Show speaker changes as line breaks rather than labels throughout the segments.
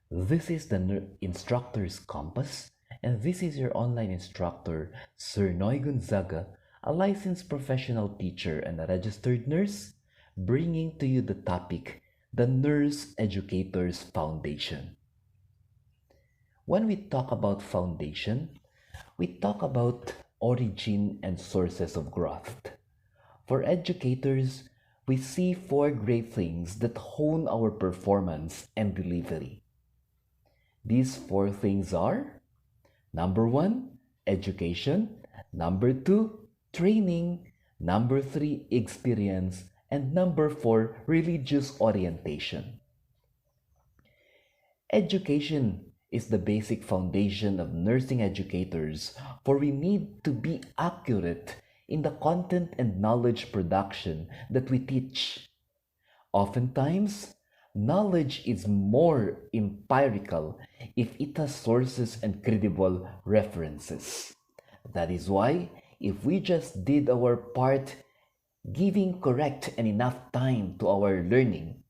This is the Instructor's Compass, and this is your online instructor, Sir Noy Gonzaga, a licensed professional teacher and a registered nurse, bringing to you the topic, the Nurse Educator's Foundation. When we talk about foundation, we talk about origin and sources of growth. For educators, we see four great things that hone our performance and delivery. These four things are: number one, education; number two, training; number three, experience; and number four, religious orientation. Education is the basic foundation of nursing educators, for we need to be accurate in the content and knowledge production that we teach. Oftentimes, knowledge is more empirical if it has sources and credible references. That is why, if we just did our part, giving correct and enough time to our learning,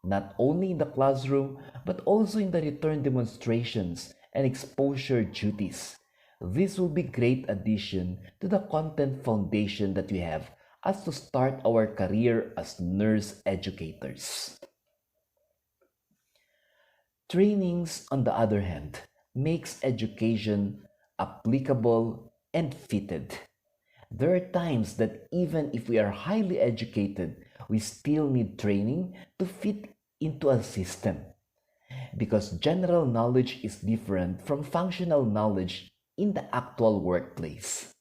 not only in the classroom but also in the return demonstrations and exposure duties, this will be great addition to the content foundation that we have as to start our career as nurse educators. Trainings, on the other hand, makes education applicable and fitted. There are times that even if we are highly educated, we still need training to fit into a system, because general knowledge is different from functional knowledge in the actual workplace.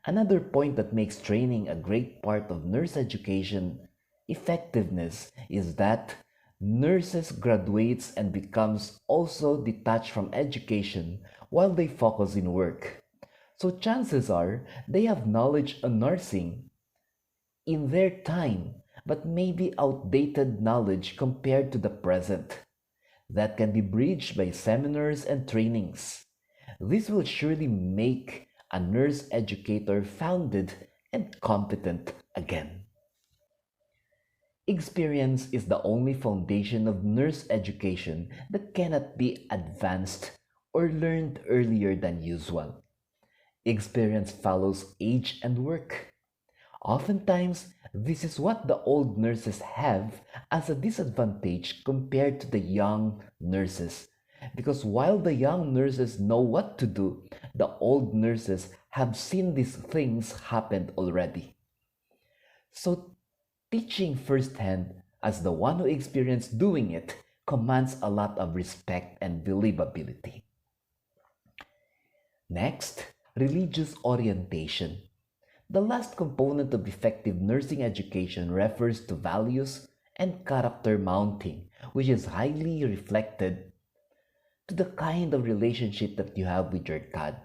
Another point that makes training a great part of nurse education effectiveness is that nurses graduates and becomes also detached from education while they focus in work. So chances are they have knowledge on nursing in their time, but maybe outdated knowledge compared to the present. That can be bridged by seminars and trainings. This will surely make a nurse educator founded and competent again. Experience is the only foundation of nurse education that cannot be advanced or learned earlier than usual. Experience follows age and work. Oftentimes, this is what the old nurses have as a disadvantage compared to the young nurses. Because while the young nurses know what to do, the old nurses have seen these things happen already. So, teaching firsthand as the one who experienced doing it commands a lot of respect and believability. Next, religious orientation. The last component of effective nursing education refers to values and character mounting, which is highly reflected to the kind of relationship that you have with your God.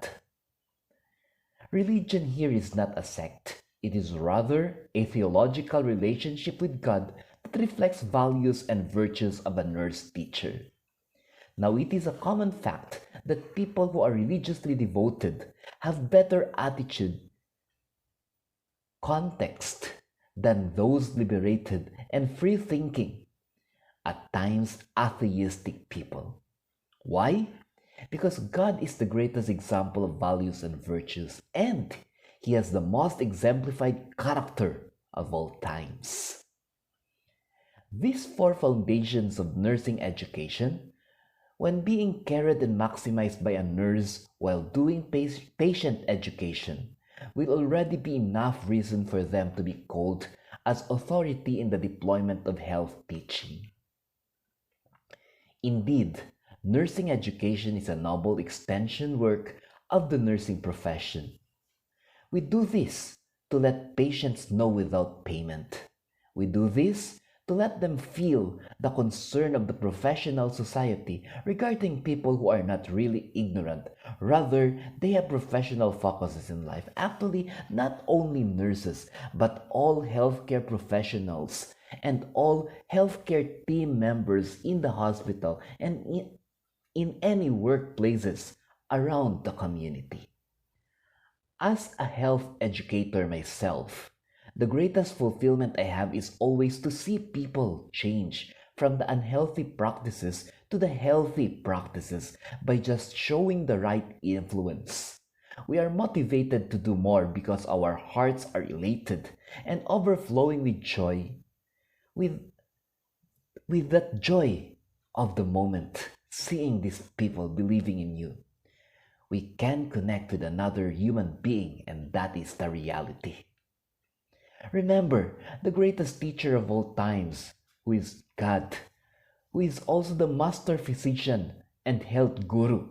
Religion here is not a sect. It is rather a theological relationship with God that reflects values and virtues of a nurse teacher. Now, it is a common fact that people who are religiously devoted have better attitude, context, than those liberated and free-thinking, at times atheistic people. Why? Because God is the greatest example of values and virtues, and He has the most exemplified character of all times. These four foundations of nursing education, when being carried and maximized by a nurse while doing patient education, will already be enough reason for them to be called as authority in the deployment of health teaching. Indeed, nursing education is a noble extension work of the nursing profession. We do this to let patients know without payment. We do this to let them feel the concern of the professional society regarding people who are not really ignorant. Rather, they have professional focuses in life. Actually, not only nurses, but all healthcare professionals and all healthcare team members in the hospital and in any workplaces around the community. As a health educator myself, the greatest fulfillment I have is always to see people change from the unhealthy practices to the healthy practices by just showing the right influence. We are motivated to do more because our hearts are elated and overflowing with joy, with, with that joy of the moment, seeing these people believing in you. We can connect with another human being, and that is the reality. Remember, the greatest teacher of all times, who is God, who is also the master physician and health guru.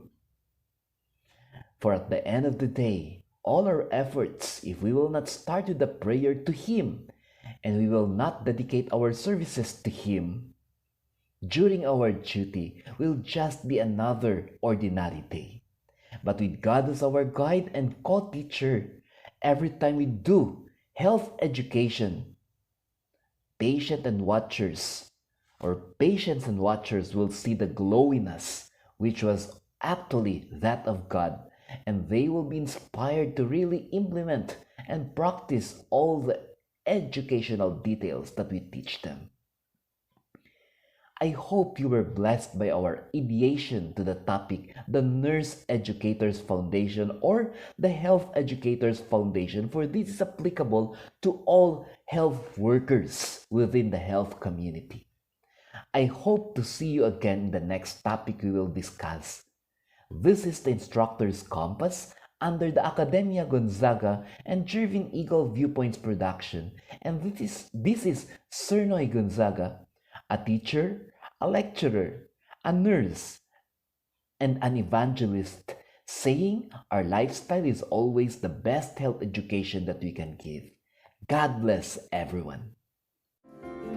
For at the end of the day, all our efforts, if we will not start with a prayer to Him, and we will not dedicate our services to Him, during our duty will just be another ordinary day. But with God as our guide and co-teacher, every time we do health education, patients and watchers will see the glow in us, which was actually that of God, and they will be inspired to really implement and practice all the educational details that we teach them. I hope you were blessed by our ideation to the topic, the Nurse Educators Foundation or the Health Educators Foundation, for this is applicable to all health workers within the health community. I hope to see you again in the next topic we will discuss. This is the Instructor's Compass under the Academia Gonzaga and Jervin Eagle Viewpoints production, and this is Sir Noy Gonzaga, a teacher, a lecturer, a nurse, and an evangelist, saying our lifestyle is always the best health education that we can give. God bless everyone.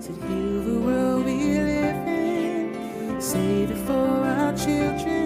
To heal the world we live in, save it for our children.